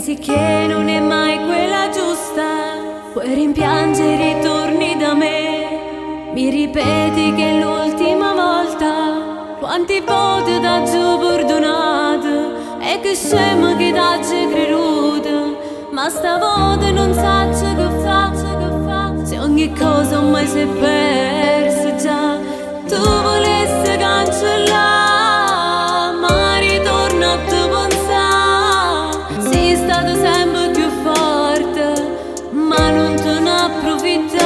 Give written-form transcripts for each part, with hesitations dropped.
pensi che non è mai quella giusta, puoi rimpiangere i ritorni da me. Mi ripeti che è l'ultima volta, quanti volte t'ha giù perdonato e che scemo che t'ha creduto. Ma stavolta non so che fa, se ogni cosa ormai si è persa già. Tu volessi cancellare, ma ritorno a te pensare. Sei stato sempre più forte, ma non te ne approfittare.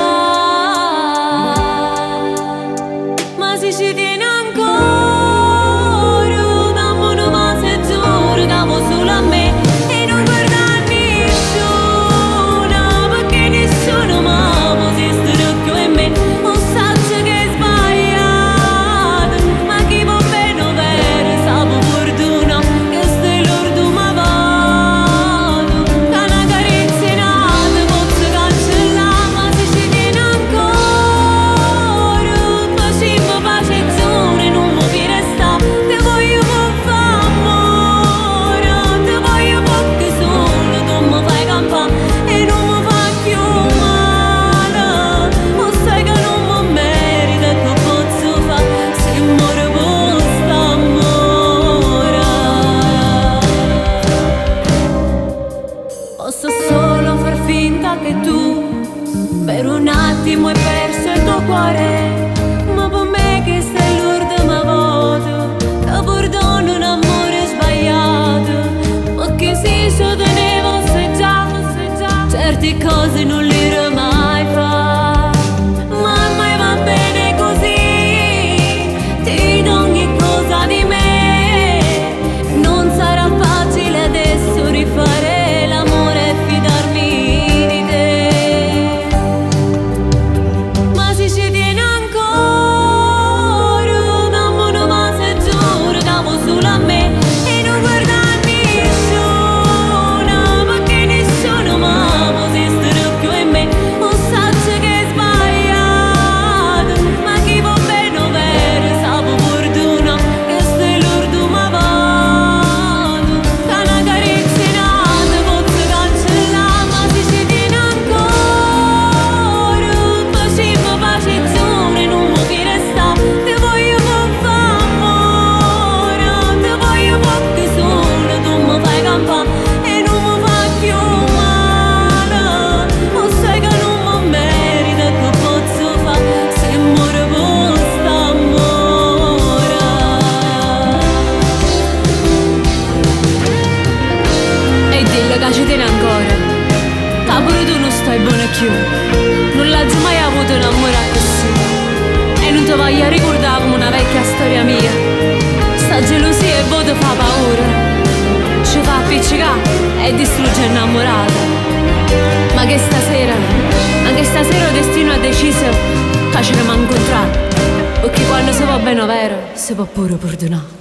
Ma se ci tieni ancora, dammi una mano e giuro che vuoi solo a me e non guardare nessuno, perché nessuno mai può esistere più in me. Non so che è sbagliato, ma chi può bene o vero sa per fortuna che stai l'ultima volta. Che una carezza in alto posso cancellare, ma se ci tieni ancora, facciamo pace e zone, non mi fi restare. Te voglio per fare amore, te voglio perché solo tu mi fai campare e non mi fai più male. O sai che non mi merita, che posso fare se muore per st'amore. Posso solo far finta che tu per un attimo hai perso il tuo cuore, ma per me che sei l'ultima volta che perdono un amore sbagliato. Perché se ci tenevo se già certe cose non le mai fa, ma ormai va bene così. Ti do ogni cosa di me, non sarà facile adesso rifare l'amore e fidarmi di te. Ma se ci tieni ancora, dammi una mano e giuro che vuoi solo a me e non guardare nessuno, perché nessuno mai può esistere più in me. Non so che è sbagliato, ma chi può bene o vero sa per fortuna che stai l'ultima volta. Che una carezza in alto posso cancellare, ma se ci tieni ancora, facciamo pace e zone, non mi fi restare. Te voglio per fare amore, te voglio perché solo tu mi fai campare e non mi fai più male. O sai che non mi merita, che posso fare se muore per st'amore. E dillo che ci tieni ancora, che pure tu non stai buono più. Non l'hai mai avuto un amore così e non ti voglio ricordare come una vecchia storia mia. Sta gelosia e voi ti fa paura, ci fa appiccicare e distrugge innamorata. Ma che stasera, anche stasera il destino ha deciso che ci dobbiamo incontrare, perché quando si va bene vero si può pure perdonare.